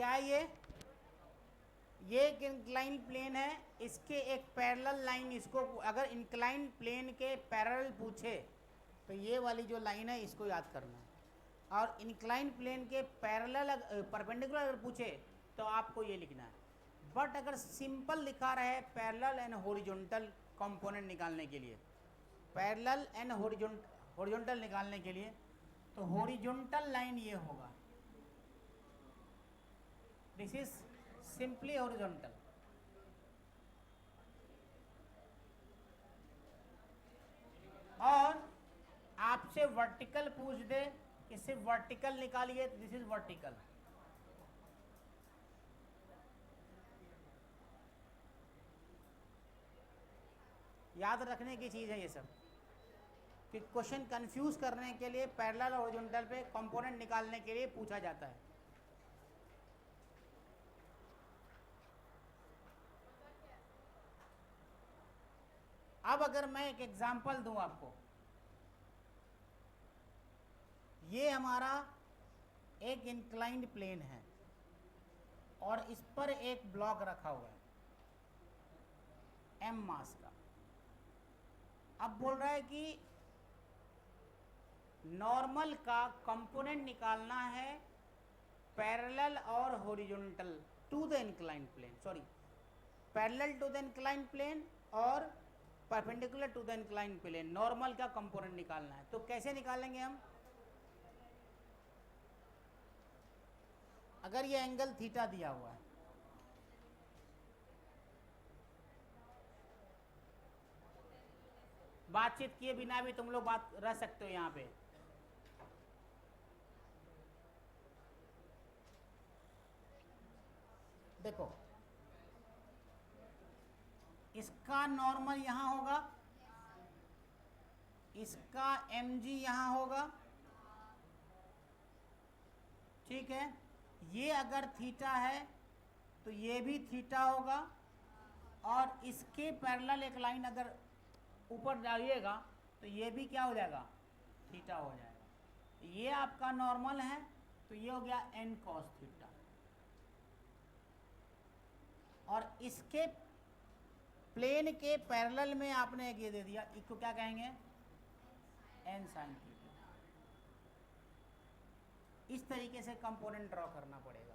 क्या है ये एक इंक्लाइन प्लेन है, इसके एक पैरेलल लाइन, इसको अगर इंक्लाइन प्लेन के पैरेलल पूछे तो ये वाली जो लाइन है इसको याद करना है, और इंक्लाइन प्लेन के पैरेलल परपेंडिकुलर अगर पूछे तो आपको ये लिखना है। बट अगर सिंपल लिखा रहे पैरेलल एंड हॉरिजॉन्टल कंपोनेंट निकालने के लिए, पैरेलल एंड हॉरिजॉन्टल निकालने के लिए, तो हॉरिजॉन्टल लाइन ये होगा, दिस इज सिंपली हॉरिजॉन्टल। और आपसे वर्टिकल पूछ दे कि सिर्फ वर्टिकल निकालिए, दिस इज वर्टिकल। याद रखने की चीज है ये सब, कि क्वेश्चन कंफ्यूज करने के लिए पैरेलल और हॉरिजॉन्टल पे कंपोनेंट निकालने के लिए पूछा जाता है। अब अगर मैं एक एग्जांपल दूं आपको, ये हमारा एक इंक्लाइंड प्लेन है और इस पर एक ब्लॉक रखा हुआ है m मास का। अब बोल रहा है कि नॉर्मल का कंपोनेंट निकालना है पैरेलल और horizontal to the inclined plane, sorry parallel to the inclined plane और perpendicular to the inclined plane, normal का कंपोनेंट निकालना है। तो कैसे निकालेंगे हम? अगर ये एंगल थीटा दिया हुआ है, बातचीत किए बिना भी तुम लोग बात रह सकते हो यहाँ पे। देखो, इसका नॉर्मल यहाँ होगा, इसका mg यहाँ होगा, ठीक है। ये अगर थीटा है तो ये भी थीटा होगा, और इसके पैरेलल एक लाइन अगर ऊपर डालिएगा तो ये भी क्या हो जाएगा? थीटा हो जाएगा। ये आपका नॉर्मल है, तो ये हो गया n cos थीटा, और इसके प्लेन के पैरेलल में आपने एक ये दे दिया, इसको क्या कहेंगे? n sin theta. इस तरीके से कंपोनेंट ड्रॉ करना पड़ेगा।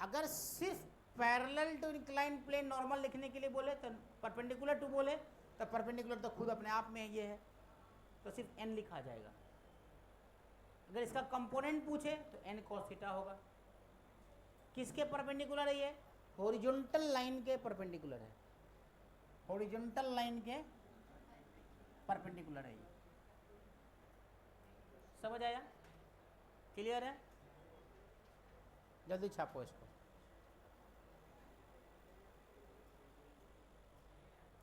अगर सिर्फ parallel to inclined plane normal लिखने के लिए बोले तो परपेंडिकुलर टू बोले तो परपेंडिकुलर तो खुद अपने आप में ये है, तो सिर्फ n लिखा जाएगा। अगर इसका कंपोनेंट पूछे तो n cos थीटा होगा। किसके परपेंडिकुलर है ये? हॉरिजॉन्टल लाइन के परपेंडिकुलर है, हॉरिजॉन्टल लाइन के परपेंडिकुलर है ये। समझ आया? क्लियर है? जल्दी छापो इसको,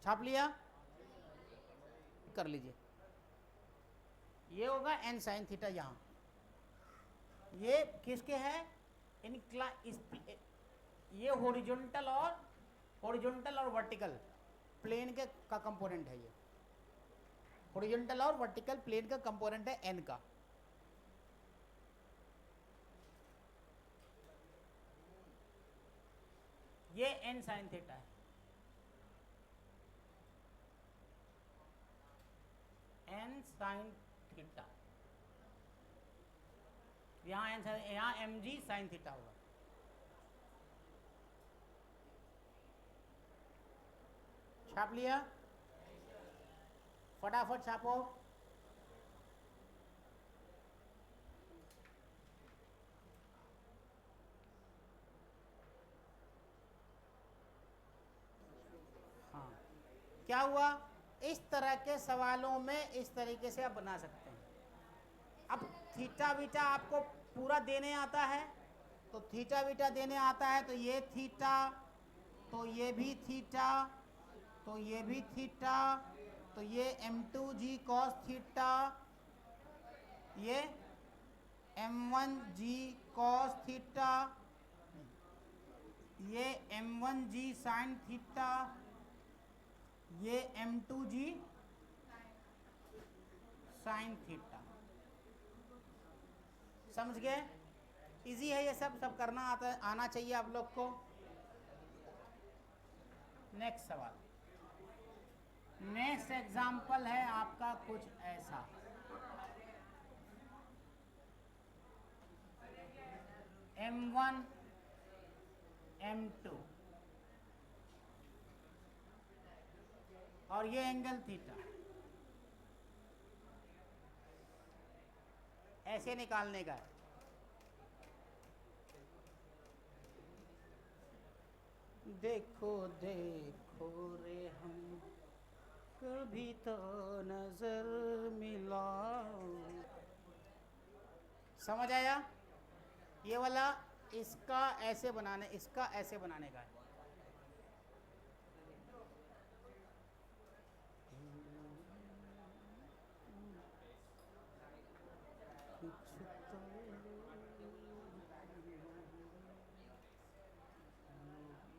छाप लिया? कर लीजिए। ये होगा n sin थीटा। यहाँ ये किसके है? ये हॉरिजॉन्टल और वर्टिकल प्लेन के का कंपोनेंट है। ये हॉरिजॉन्टल और वर्टिकल प्लेन का कंपोनेंट है n का। ये n sin थीटा है, n sin थीटा। यहाँ mg sin थीटा होगा। छाप लिया? फटाफट छापो। हाँ, क्या हुआ? इस तरह के सवालों में इस तरीके से आप बना सकते हैं। अब थीटा बीटा आपको पूरा देने आता है, तो थीटा बीटा देने आता है, तो ये थीटा, तो ये भी थीटा, तो ये भी थीटा, तो ये m2g cos थीटा, ये m1g cos थीटा, ये m1g sin थीटा, ये m2g साइन थीटा। समझ गए? इजी है ये सब करना आना चाहिए आप लोग को। नेक्स्ट सवाल, नेक्स्ट एग्जाम्पल है आपका कुछ ऐसा। M1 M2 और ये एंगल थीटा, ऐसे निकालने का है। देखो देखो रे हम कभी तो नजर मिलाओ। समझ आया? ये वाला इसका ऐसे बनाने, इसका ऐसे बनाने का है।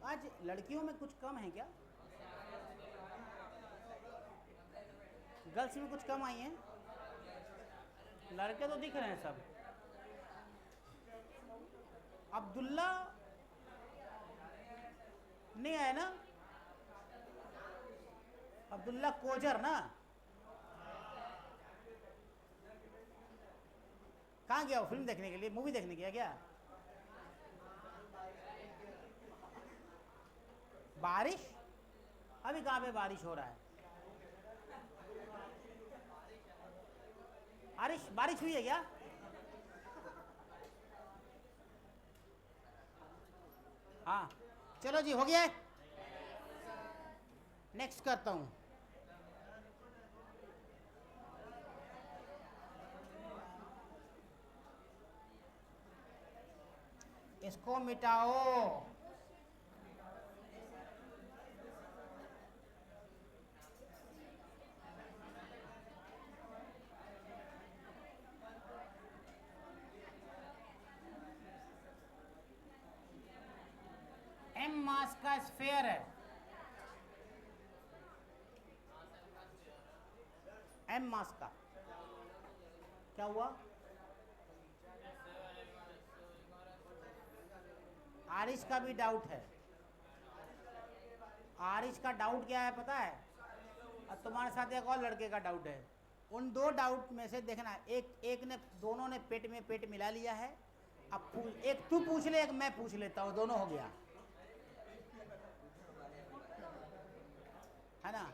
आज लड़कियों में कुछ कम है क्या? गर्ल्स में कुछ कम आई हैं? लड़के तो दिख रहे हैं सब। अब्दुल्ला नहीं आया ना? अब्दुल्ला कोजर ना? कहाँ गया वो? फिल्म देखने के लिए, मूवी देखने गया क्या? बारिश? अभी कहाँ पे बारिश हो रहा है? बारिश हुई है क्या? हाँ चलो जी, हो गया है। नेक्स्ट करता हूँ। इसको मिटाओ। M मास का स्फीयर है। M मास का क्या हुआ? आरिश का भी डाउट है। आरिश का डाउट क्या है पता है? और तुम्हारे साथ एक और लड़के का डाउट है। उन दो डाउट में से देखना, एक ने, दोनों ने पेट में पेट मिला लिया है। अब एक तू पूछ ले, एक मैं पूछ लेता हूँ, दोनों हो गया है ना?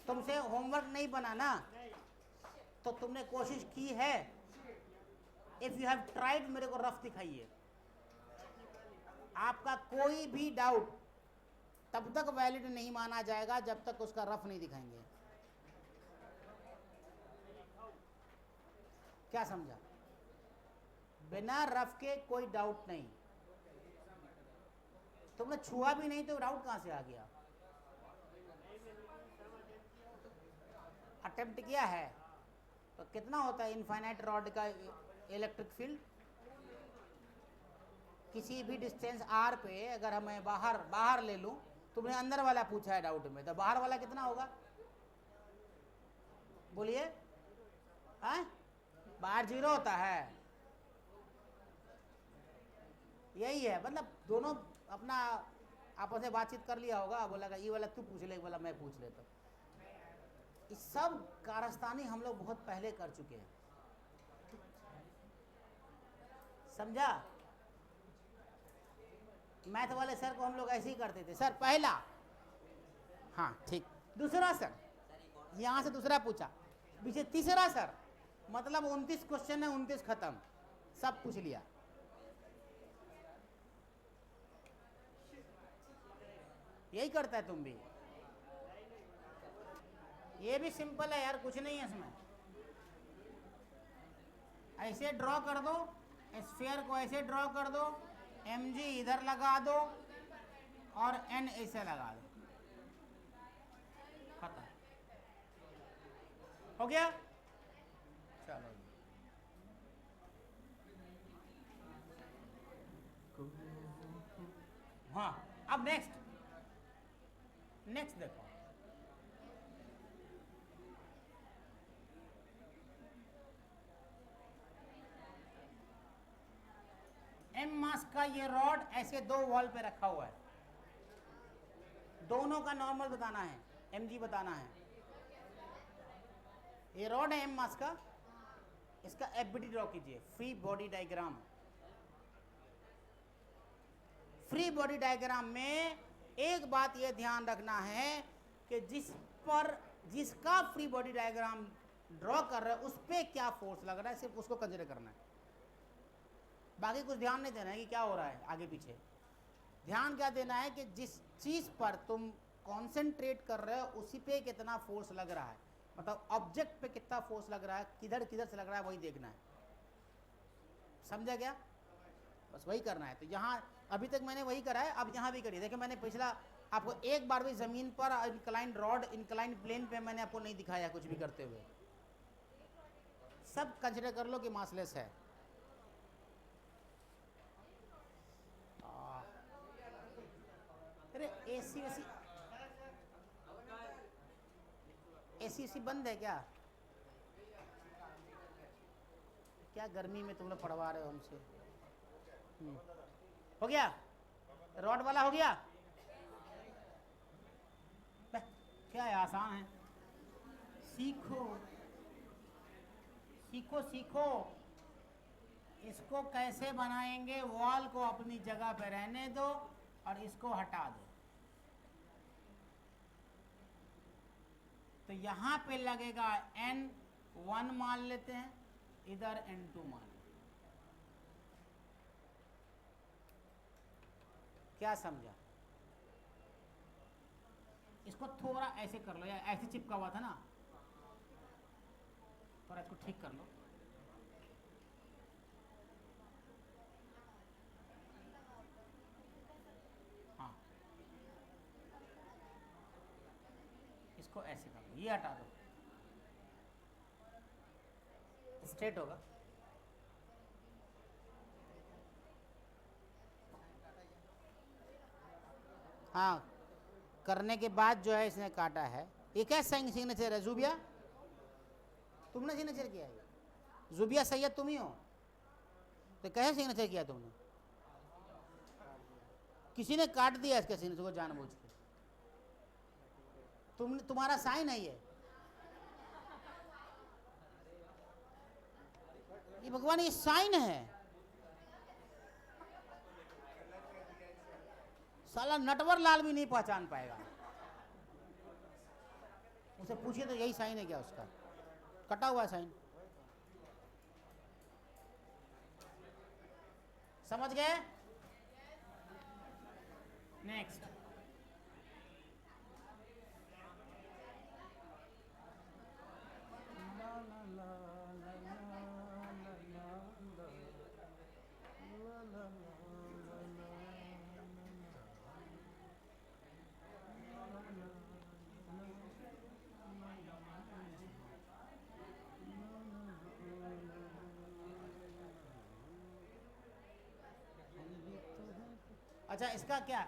तुमसे होमवर्क नहीं बना ना, तो तुमने कोशिश की है? इफ यू हैव ट्राइड, मेरे को रफ दिखाइए। आपका कोई भी डाउट तब तक वैलिड नहीं माना जाएगा जब तक उसका रफ नहीं दिखाएंगे। क्या समझा? बिना रफ के कोई डाउट नहीं। तुमने छुआ भी नहीं तो डाउट कहां से आ गया? अटेम्प्ट किया है तो कितना होता है इनफाइनाइट रॉड का इलेक्ट्रिक फील्ड? किसी भी डिस्टेंस r पे अगर हमें बाहर ले लूं, तुमने अंदर वाला पूछा है डाउट में, तो बाहर वाला कितना होगा? बोलिए। बाहर 0 होता है। यही है, मतलब दोनों अपना आपस में बातचीत कर लिया होगा, बोला ये वाला तू पूछ ले, बोला मैं पूछ लेता। इस सब कारस्तानी हम लोग बहुत पहले कर चुके हैं। समझा? मैथ वाले सर को हम लोग ऐसे ही करते थे, सर पहला, हाँ ठीक, दूसरा सर, यहां से दूसरा पूछा, पीछे तीसरा सर, मतलब 29 क्वेश्चन है, 29 खत्म, सब पूछ लिया। यही करता है तुम भी। ये भी सिंपल है यार, कुछ नहीं है इसमें। ऐसे ड्रॉ कर दो, स्फीयर को ऐसे ड्रॉ कर दो, mg इधर लगा दो और n ऐसे लगा दो, खत्म हो गया। चलो हाँ, अब नेक्स्ट देखो, मास का ये रॉड ऐसे दो वॉल पे रखा हुआ है, दोनों का नॉर्मल बताना है, mg बताना है। ये रॉड है m मास का, इसका एफबीडी ड्रॉ कीजिए, free body diagram. Free body diagram में एक बात ये ध्यान रखना है कि जिसका फ्री बॉडी डायग्राम ड्रॉ कर रहा है उस पर क्या फोर्स लग रहा है, सिर्फ उसको कंसिडर करना है, बाकी कुछ ध्यान नहीं देना है कि क्या हो रहा है आगे पीछे। ध्यान क्या देना है कि जिस चीज पर तुम कंसंट्रेट कर रहे हो उसी पे कितना फोर्स लग रहा है, मतलब ऑब्जेक्ट पे कितना फोर्स लग रहा है, किधर किधर से लग रहा है, वही देखना है। समझा क्या? बस वही करना है। तो यहाँ अभी तक मैंने वही करा है, अब यहाँ भी करिए। देखिए मैंने पिछला आपको एक बार भी जमीन पर इंक्लाइंड रॉड इंक्लाइंड प्लेन पे मैंने आपको नहीं दिखाया कुछ भी करते हुए। सब कंसिडर कर लो कि मासलेस है। अरे एसी बंद है क्या? क्या गर्मी में तुम लोग पढ़वा रहे हो हमसे? हो गया? रॉड वाला हो गया? क्या है, आसान है। सीखो सीखो सीखो। इसको कैसे बनाएंगे, वॉल को अपनी जगह पे रहने दो और इसको हटा दो। तो यहां पे लगेगा N1 मान लेते हैं, इधर N2 मान लेते हैं। क्या समझा? इसको थोड़ा ऐसे कर लो, या ऐसे चिपका हुआ था ना, थोड़ा इसको ठीक कर लो। हाँ, इसको ऐसे कर लो, ये हटा दो, स्ट्रेट होगा। हाँ, करने के बाद जो है इसने काटा है। ये क्या सिग्नेचर है? जुबिया तुमने सिग्नेचर किया है? जुबिया सैयद तुम ही हो? तो कैसे सिग्नेचर किया तुमने? किसी ने काट दिया इसके सिग्नेचर को जानबूझ के। तुम्हारा साइन है ये भगवान, ये साइन है। साला नटवर लाल भी नहीं पहचान पाएगा। उसे पूछिए तो यही साइन है क्या उसका? कटा हुआ साइन। समझ गए? नेक्स्ट। अच्छा, इसका क्या,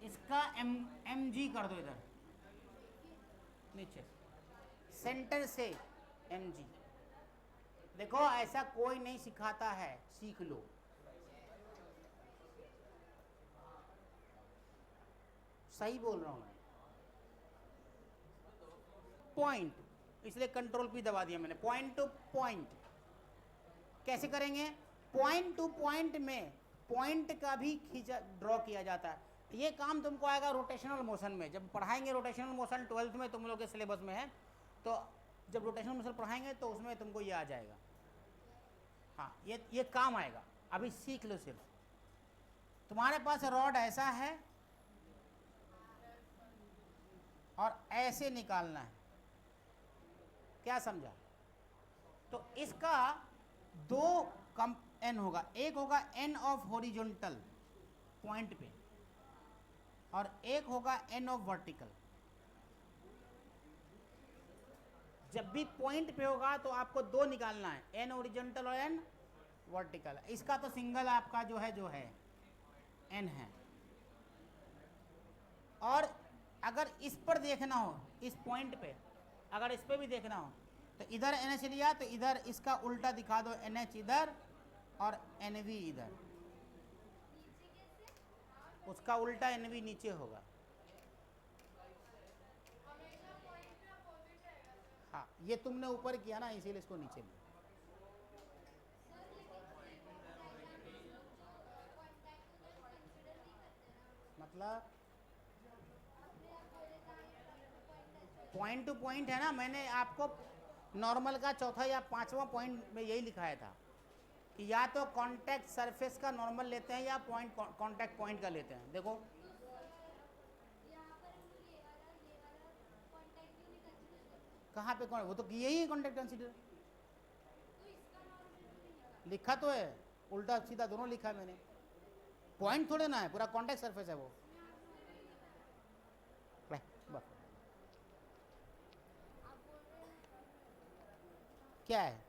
इसका mg कर दो इधर नीचे, सेंटर से mg। देखो ऐसा कोई नहीं सिखाता है, सीख लो। सही बोल रहा हूं मैं। पॉइंट, इसलिए कंट्रोल P दबा दिया मैंने। पॉइंट टू पॉइंट कैसे करेंगे? पॉइंट टू पॉइंट में पॉइंट का भी खींचा ड्रॉ किया जाता है। ये काम तुमको आएगा रोटेशनल मोशन में, जब पढ़ाएंगे रोटेशनल मोशन 12th में तुम लोग के सिलेबस में है, तो जब रोटेशनल मोशन पढ़ाएंगे तो उसमें तुमको ये आ जाएगा। हाँ, ये काम आएगा, अभी सीख लो। सिर्फ तुम्हारे पास रॉड ऐसा है और ऐसे निकालना है, क्या समझा? तो इसका दो कम n होगा, एक होगा n ऑफ हॉरिजॉन्टल पॉइंट पे और एक होगा n ऑफ वर्टिकल। जब भी पॉइंट पे होगा तो आपको दो निकालना है, n हॉरिजॉन्टल और n वर्टिकल। इसका तो सिंगल आपका जो है n है। और अगर इस पर देखना हो, इस पॉइंट पे अगर इस पे भी देखना हो तो इधर NH लिया तो इधर इसका उल्टा दिखा दो, NH इधर और NV इधर। उसका उल्टा एन वी नीचे होगा। हाँ, ये तुमने ऊपर किया ना, इसीलिए इसको नीचे लिया। मतलब पॉइंट टू पॉइंट है ना, मैंने आपको नॉर्मल का चौथा या पांचवा पॉइंट में यही लिखाया था कि या तो कांटेक्ट सरफेस का नॉर्मल लेते हैं या पॉइंट कांटेक्ट पॉइंट का लेते हैं। देखो कहाँ पे कौन, वो तो किए ही कांटेक्ट कंसीडर, लिखा तो है, उल्टा सीधा दोनों लिखा है मैंने। पॉइंट थोड़े ना है, पूरा कांटेक्ट सरफेस है वो। बस क्या है,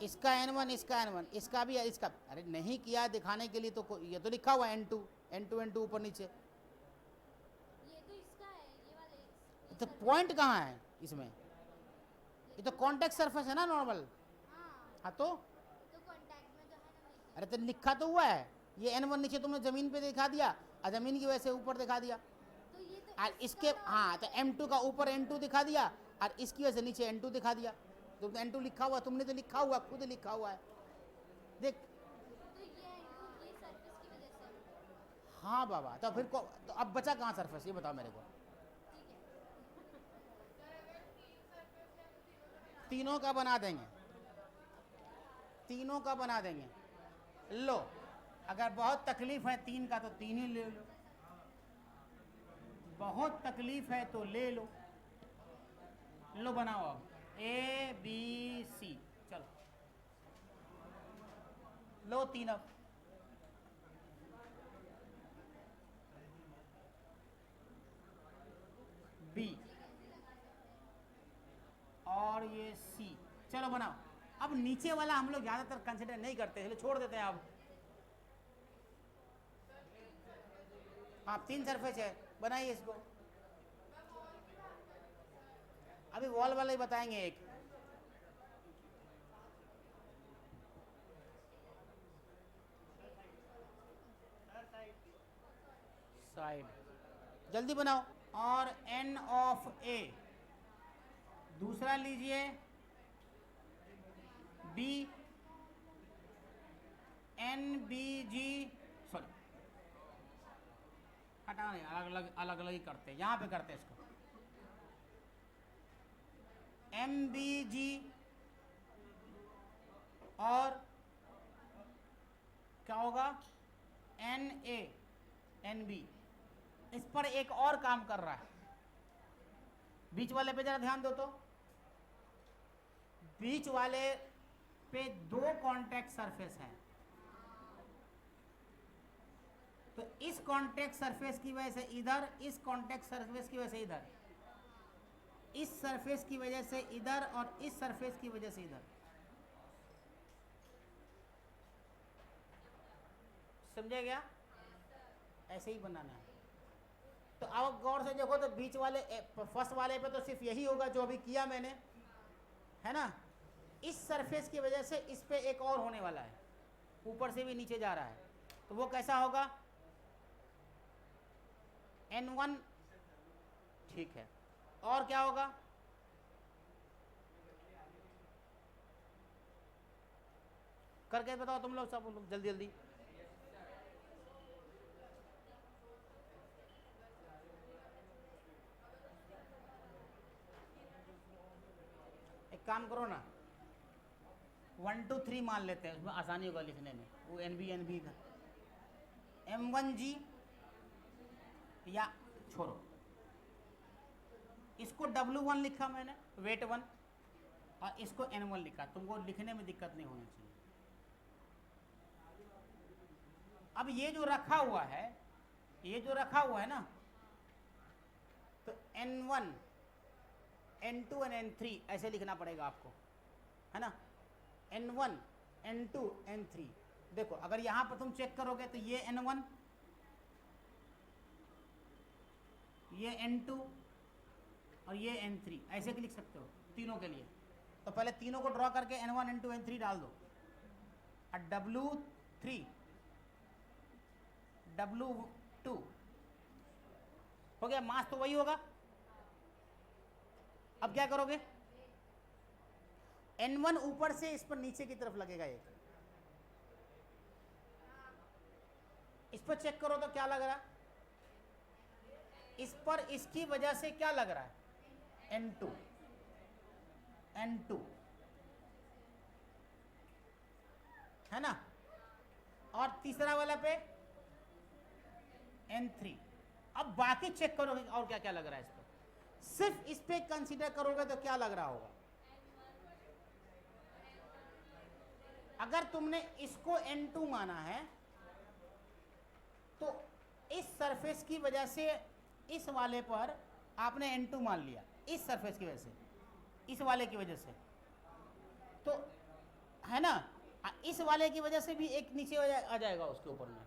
इसका N1 इसका N1 इसका भी इसका, अरे नहीं किया दिखाने के लिए, तो ये तो लिखा हुआ है N2 N2 N2 ऊपर नीचे। ये तो इसका है, ये वाले तो पॉइंट कहाँ है इसमें, ये तो कांटेक्ट सरफेस है ना नॉर्मल। हाँ तो कांटेक्ट में जो है ना वही। अरे तो लिखा तो हुआ है, ये N1 नीचे तुमने जमीन पे दिखा दिया और जमीन की वजह से ऊपर दिखा दिया, तो ये तो और इसके हाँ तो M2 का ऊपर N2 दिखा दिया और इसकी वजह से नीचे N2 दिखा दिया। तो N2 लिखा हुआ, तुमने तो लिखा हुआ, खुद लिखा हुआ है देख। तो ये सरफेस की वजह से। हाँ बाबा, तो फिर तो अब बचा कहाँ सरफेस, ये बताओ मेरे को। तीनों का बना देंगे, तीनों का बना देंगे। लो अगर बहुत तकलीफ है तीन का तो तीन ही ले लो, बहुत तकलीफ है तो ले लो। लो बनाओ अब ABC, चलो लो तीन अब। B और ये C, चलो बनाओ। अब नीचे वाला हम लोग ज्यादातर कंसिडर नहीं करते, चलो छोड़ देते हैं अब। आप तीन सरफेस है, बनाइए इसको। अभी वॉल वाला ही बताएंगे एक। साइड जल्दी बनाओ। और N ऑफ A, दूसरा लीजिए B NBG, सॉरी हटा नहीं, अलग अलग ही करते, यहाँ पे करते इसको। MBG और क्या होगा NA NB। इस पर एक और काम कर रहा है, बीच वाले पे जरा ध्यान दो तो। बीच वाले पे दो कांटेक्ट सरफेस हैं, तो इस कांटेक्ट सरफेस की वजह से इधर, इस कांटेक्ट सरफेस की वजह से इधर, इस सरफेस की वजह से इधर और इस सरफेस की वजह से इधर। समझे क्या, ऐसे ही बनाना है। तो अब गौर से देखो तो बीच वाले फर्स्ट वाले पे तो सिर्फ यही होगा जो अभी किया मैंने, है ना। इस सरफेस की वजह से इस पे एक और होने वाला है, ऊपर से भी नीचे जा रहा है, तो वो कैसा होगा N1, ठीक है। और क्या होगा, करके बताओ तुम लोग, सब लोग जल्दी जल्दी। एक काम करो ना, 1 2 3 मान लेते हैं, उसमें आसानी होगा लिखने में। वो NB का M1G, या छोड़ो इसको W1 लिखा मैंने, वेट 1, और इसको N1 लिखा, तुमको लिखने में दिक्कत नहीं होनी चाहिए। अब ये जो रखा हुआ है, ये जो रखा हुआ है ना, तो N1 N2 और N3 ऐसे लिखना पड़ेगा आपको, है ना। N1 N2 N3। देखो अगर यहां पर तुम चेक करोगे तो ये N1, ये N2 और ये N3 ऐसे लिख सकते हो तीनों के लिए। तो पहले तीनों को ड्रॉ करके N1 N2 N3 डाल दो, और W3 W2 हो गया, मास तो वही होगा। अब क्या करोगे, N1 ऊपर से इस पर नीचे की तरफ लगेगा एक, इस पर चेक करो तो क्या लग रहा है, इस पर इसकी वजह से क्या लग रहा है, N2 है ना, और तीसरा वाला पे N3। अब बाकी चेक करोगे और क्या क्या लग रहा है इस पर, सिर्फ इस पे कंसीडर करोगे तो क्या लग रहा होगा, अगर तुमने इसको N2 माना है तो इस सरफेस की वजह से इस वाले पर आपने N2 मान लिया, इस सरफेस की वजह से, इस वाले की वजह से, तो है ना, इस वाले की वजह से भी एक नीचे आ जाएगा उसके ऊपर में,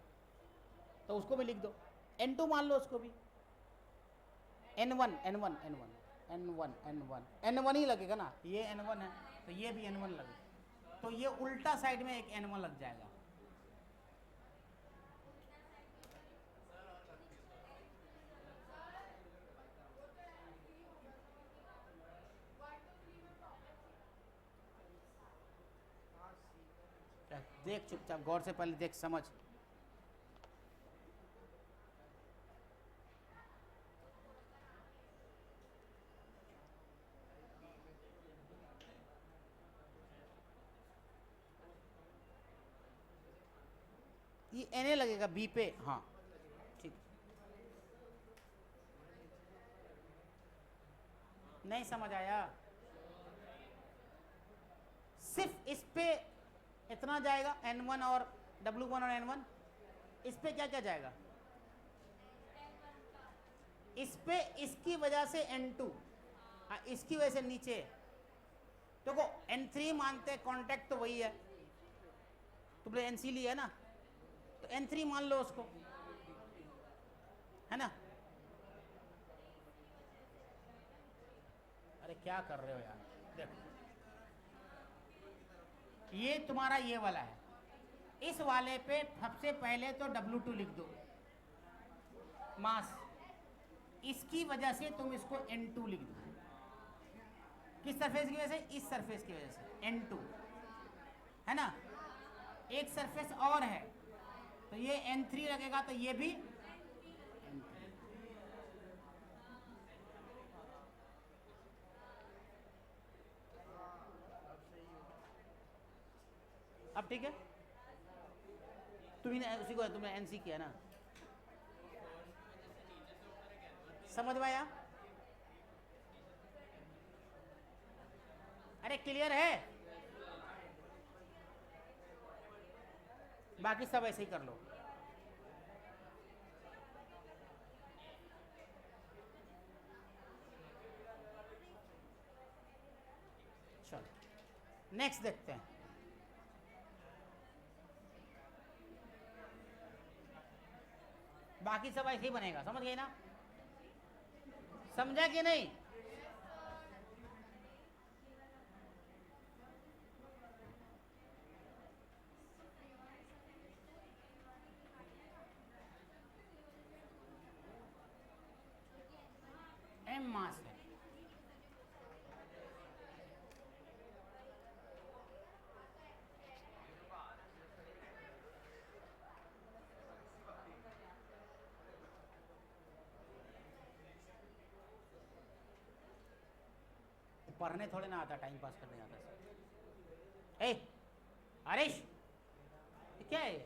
तो उसको भी लिख दो, N2 मान लो उसको भी, N1 ही लगेगा ना, ये N1 है तो ये भी N1 लगेगा, तो ये उल्टा साइड में एक N1 लग जाएगा। देख चुपचाप गौर से पहले देख समझ, ये Na लगेगा बी पे, हाँ ठीक, नहीं समझ आया, सिर्फ इस पे इतना जाएगा N1 और W1 और N1, इस पे क्या क्या जाएगा, इस पे इसकी वजह से N2, इसकी वजह से नीचे, देखो N3 मानते कांटेक्ट तो वही है, तुमने NC लिया है ना, तो N3 मान लो उसको, है ना, अरे क्या कर रहे हो यार, देखो ये तुम्हारा ये वाला है, इस वाले पे सबसे पहले तो W2 लिख दो मास, इसकी वजह से तुम इसको N2 लिख दो, किस सरफेस की वजह से, इस सरफेस की वजह से N2, है ना, एक सरफेस और है तो ये N3 लगेगा, तो ये भी अब ठीक है, तुमने उसी को तुमने NC किया ना, समझ में आया, अरे क्लियर है, बाकी सब ऐसे ही कर लो। चलो नेक्स्ट देखते हैं, बाकी सब ऐसे ही बनेगा, समझ गए ना, समझा कि नहीं, M मास है, पढ़ने थोड़े ना आता, टाइम पास करने आता है। ए हरीश, ये क्या है,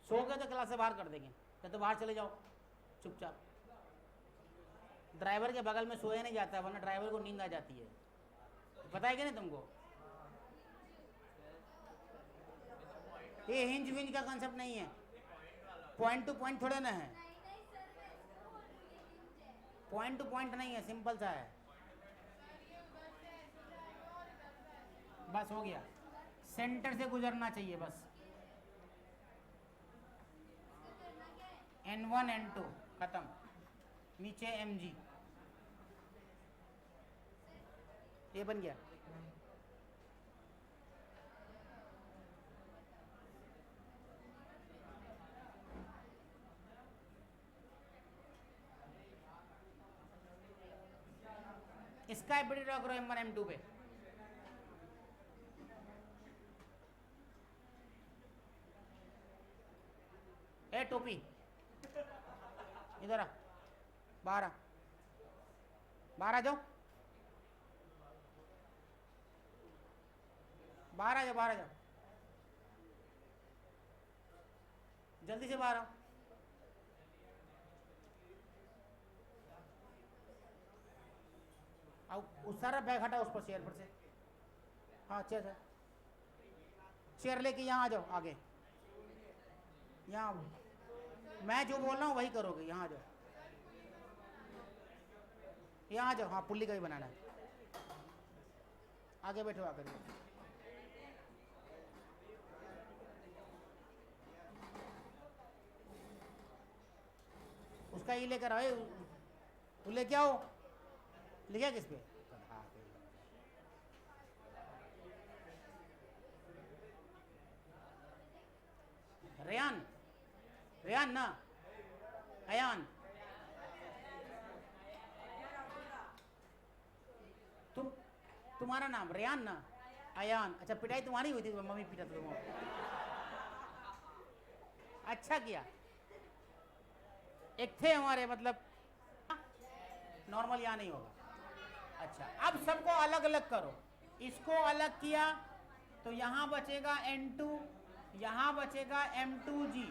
सो गए तो क्लास से बाहर कर देंगे, या तो बाहर चले जाओ चुपचाप, ड्राइवर के बगल में सोया नहीं जाता, वरना ड्राइवर को नींद आ जाती है, पता है कि नहीं तुमको, ये हिंज विंज का कंसेप्ट नहीं है, पॉइंट टू पॉइंट थोड़े ना है, पॉइंट टू पॉइंट नहीं है, सिंपल सा है, बस हो गया, सेंटर से गुजरना चाहिए बस, N1 N2 खत्म, नीचे mg, ये बन गया, इसका एफडी ड्रॉ करो M1 M2 पे। ए टोपी इधर आ, बाहर आ, बाहर आ जाओ, बाहर आ जाओ, बाहर आ जाओ, जल्दी से बाहर आओ। उस सारा बैग हटा उस पर, चेयर पर से। हाँ चेयर, चेयर लेके यहाँ आ जाओ आगे, यहाँ मैं जो बोल रहा हूँ वही करोगे। यहाँ आ जाओ, यहाँ आ जाओ। हाँ पुल्ली का भी बनाना है। आगे बैठो आकर। उसका ये लेकर आओ, वो लेके आओ। लिखा किस पे? रेयान, रेयान ना, अयान। तुम्हारा नाम रेयान ना, अयान। अच्छा पिटाई तुम्हारी हुई थी, मम्मी पीटा था तुम? अच्छा किया। एक थे हमारे, मतलब नॉर्मल यहाँ नहीं होगा। अच्छा अब सबको अलग अलग करो। इसको अलग किया तो यहाँ बचेगा N2, यहाँ बचेगा M2G।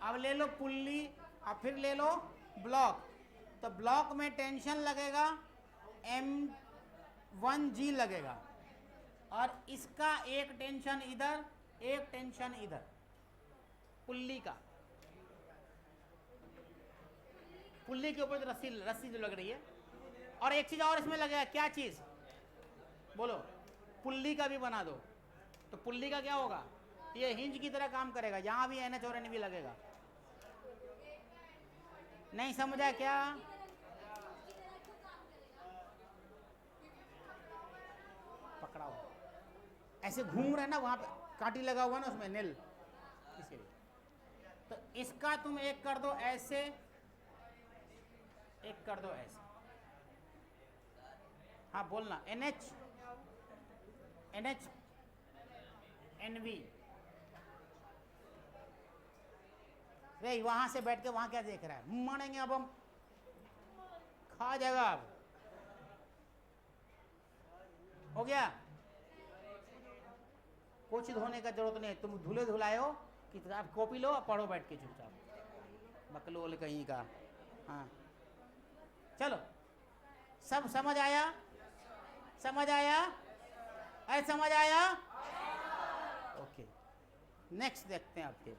अब ले लो पुल्ली, अब फिर ले लो ब्लॉक। तो ब्लॉक में टेंशन लगेगा M1G लगेगा, और इसका एक टेंशन इधर, एक टेंशन इधर, पुल्ली का। पुल्ली के ऊपर रस्सी, रस्सी जो लग रही है। और एक चीज और इसमें लगेगा, क्या चीज बोलो? पुल्ली का भी बना दो। तो पुल्ली का क्या होगा? ये हिंज की तरह काम करेगा। यहाँ भी NH और NV लगेगा। नहीं समझा क्या? पकड़ा हुआ ऐसे घूम रहे ना, वहां पे कांटी लगा हुआ ना उसमें, नील, इसीलिए। तो इसका तुम एक कर दो ऐसे, एक कर दो ऐसे। हाँ बोलना, NH NV। रे वहां से बैठ के वहां क्या देख रहा है? मानेंगे अब हम, खा जाएगा अब। हो गया? कुछ धोने का जरूरत नहीं है, तुम धुले धुलाए हो। किताब कॉपी लो, पढ़ो बैठ के चुपचाप, बकलोल कहीं का। हाँ चलो, सब समझ आया? समझ आया? अरे समझ आया? ओके, नेक्स्ट देखते हैं आपके।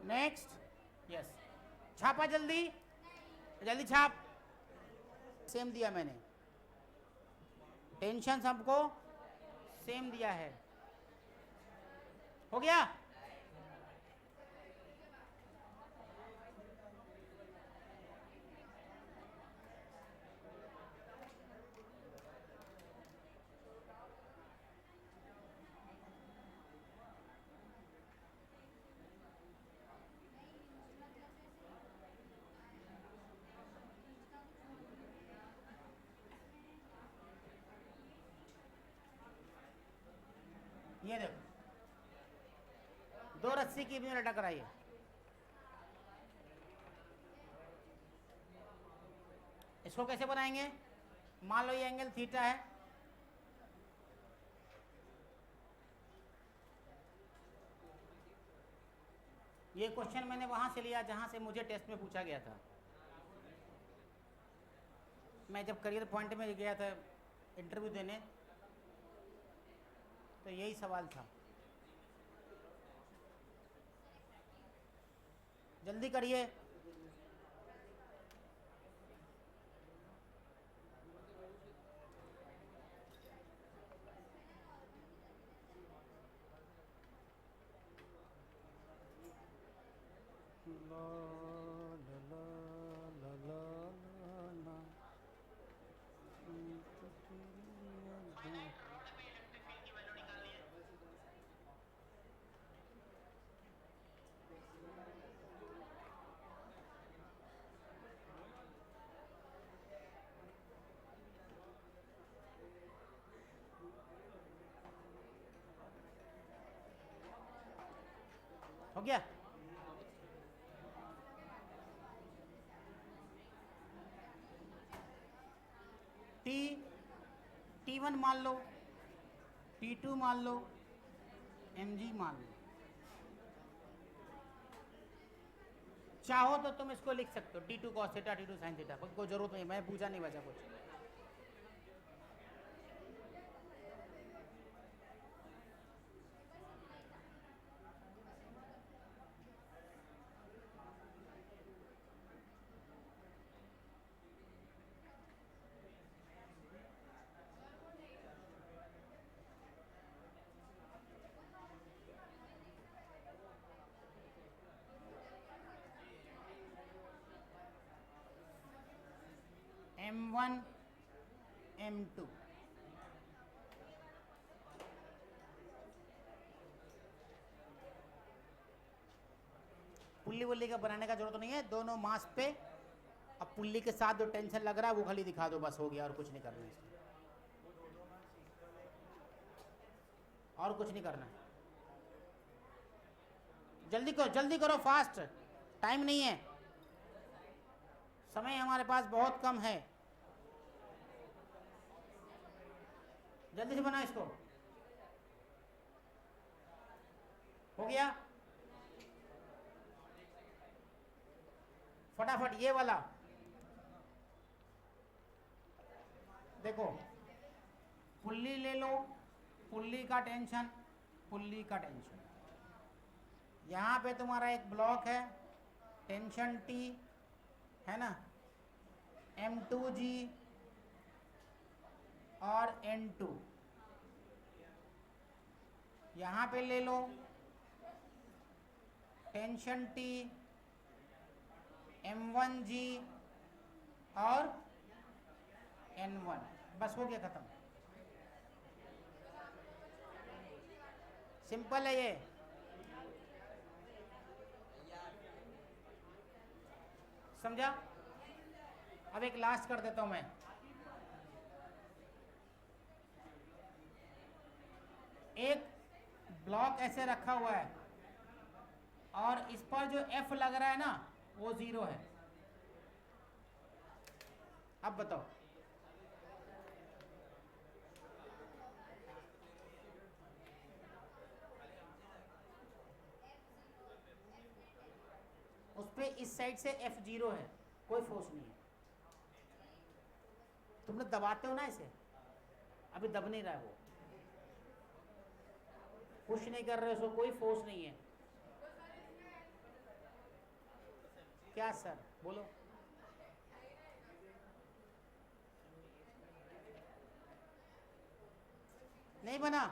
Next, yes. छापा जल्दी, जल्दी छाप। सेम दिया मैंने, टेंशन सबको सेम दिया है। हो गया? ये देखो, दो रस्सी की भी लटक रही है। इसको कैसे बनाएंगे? मान लो ये एंगल थीटा है, ये क्वेश्चन मैंने वहां से लिया जहां से मुझे टेस्ट में पूछा गया था। मैं जब करियर पॉइंट में गया था इंटरव्यू देने, तो यही सवाल था। जल्दी करिए। गया? T1 मान लो, T2 मान लो, mg मान लो। चाहो तो तुम इसको लिख सकते हो T2 cos theta, T2 sin theta, कोई जरूरत नहीं, मैं पूछा नहीं बचा कुछ। M1 M2 पुल्ली वुल्ली का बनाने का जरूरत नहीं है, दोनों मास पे। अब पुल्ली के साथ जो टेंशन लग रहा है वो खाली दिखा दो, बस हो गया, और कुछ नहीं करना है इसमें, और कुछ नहीं करना है। जल्दी करो फास्ट, टाइम नहीं है, समय हमारे पास बहुत कम है। जल्दी से बनाओ इसको। हो गया? फटाफट ये वाला देखो, पुल्ली ले लो, पुल्ली का टेंशन, पुल्ली का टेंशन। यहाँ पे तुम्हारा एक ब्लॉक है, टेंशन T है ना, M2G और N2। यहाँ पे ले लो टेंशन T, M1G और N1। बस हो गया, खत्म। सिंपल है ये। समझा? अब एक लास्ट कर देता हूं मैं। एक ब्लॉक ऐसे रखा हुआ है और इस पर जो F लग रहा है ना वो 0 है। अब बताओ, उस पे इस साइड से F0 है, कोई फोर्स नहीं है। तुम लोग दबाते हो ना इसे, अभी दब नहीं रहा है, वो पुश नहीं कर रहे हो, कोई फोर्स नहीं है। क्या सर बोलो? नहीं बना?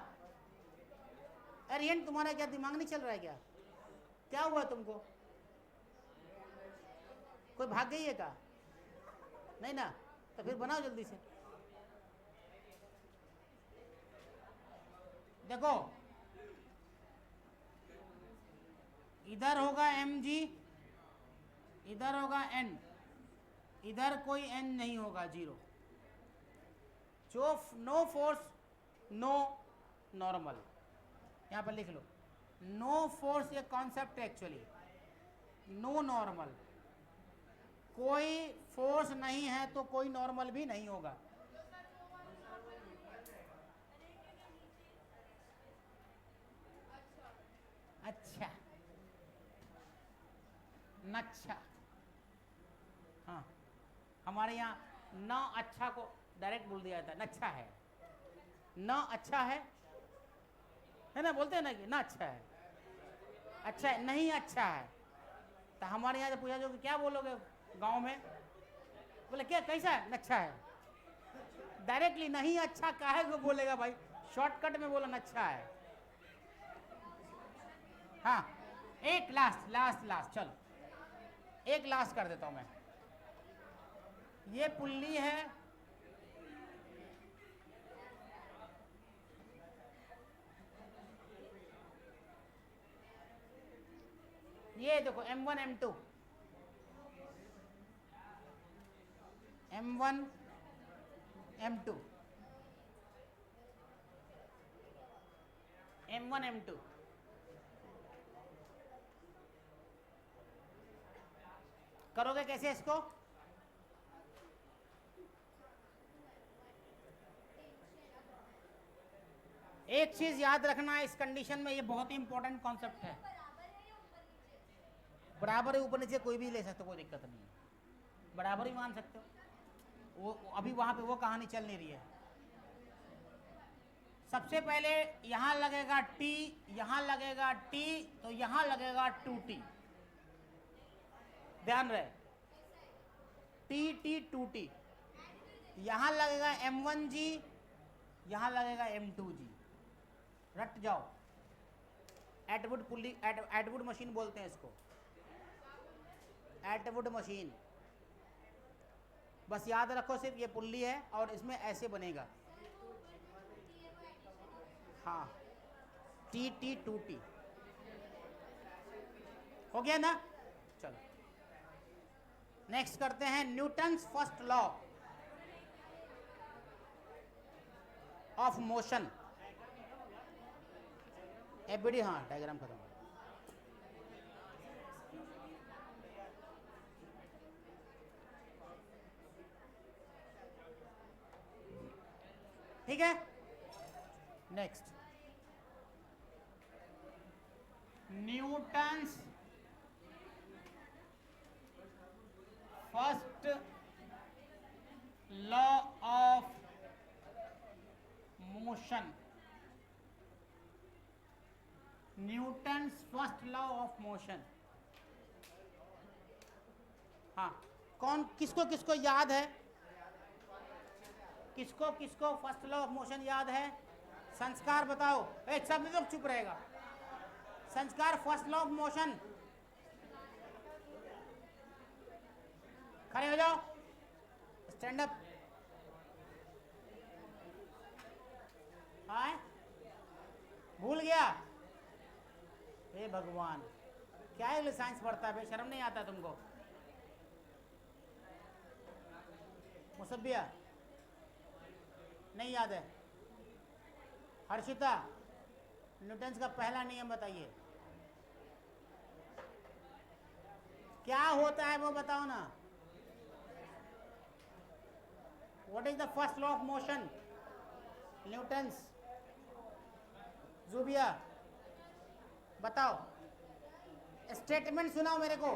अरे तुम्हारा क्या दिमाग नहीं चल रहा है क्या? क्या हुआ तुमको? कोई भाग गई है क्या? नहीं ना, तो फिर बनाओ जल्दी से। देखो, इधर होगा mg, इधर होगा n, इधर कोई n नहीं होगा, 0। जो नो फोर्स नो नॉर्मल, यहां पर लिख लो, नो फोर्स ये कॉन्सेप्ट है एक्चुअली, नो नॉर्मल। कोई फोर्स नहीं है तो कोई नॉर्मल भी नहीं होगा। अच्छा, नच्छा। हाँ, हमारे यहाँ न अच्छा को डायरेक्ट बोल दिया जाता है, नच्छा है, न अच्छा है ना, बोलते हैं ना कि न अच्छा है, अच्छा है, नहीं अच्छा है। तो हमारे यहाँ से पूछा जो कि क्या बोलोगे गांव में, बोले क्या कैसा है, नच्छा है। डायरेक्टली नहीं अच्छा काहे को बोलेगा भाई, शॉर्टकट में बोलो नच्छा है। हाँ, एक लास्ट चलो, एक लास्ट कर देता हूं मैं। ये पुल्ली है, ये देखो M1 M2, M1 M2, M1 M2। करोगे कैसे इसको? एक चीज याद रखना इस कंडीशन में, ये बहुत ही इंपॉर्टेंट कॉन्सेप्ट है। बराबर है ऊपर नीचे कोई भी ले सकते हो, कोई दिक्कत नहीं है, बराबर ही मान सकते हो। वो अभी वहां पे वो कहानी चल नहीं रही है। सबसे पहले यहां लगेगा T, यहां लगेगा T, तो यहां लगेगा 2T। ध्यान रहे, T 2T। यहां लगेगा M1G, यहां लगेगा M2G। रट जाओ। एटवुड पुल्ली, एटवुड मशीन बोलते हैं इसको, एटवुड मशीन। बस याद रखो सिर्फ ये पुल्ली है और इसमें ऐसे बनेगा। हाँ, T 2T हो गया ना। चलो नेक्स्ट करते हैं Newton's first law of motion. ABD, हाँ डायग्राम खत्म। ठीक है, next Newton's first law of motion. Newton's first law of motion. हाँ, कौन किसको किसको याद है? किसको किसको फर्स्ट लॉ ऑफ मोशन याद है? संस्कार बताओ। एक सब लोग चुप रहेगा। संस्कार फर्स्ट लॉ ऑफ मोशन, खड़े हो जाओ, स्टैंड अप। हाय, भूल गया? हे भगवान, क्या है साइंस पढ़ता है, शर्म नहीं आता तुमको? मुसब्बिया नहीं याद है? हर्षिता, न्यूटन्स का पहला नियम बताइए, क्या होता है वो बताओ ना। What is the first law of motion? Newton's. Zubia बताओ, स्टेटमेंट सुनाओ मेरे को।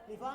रिफा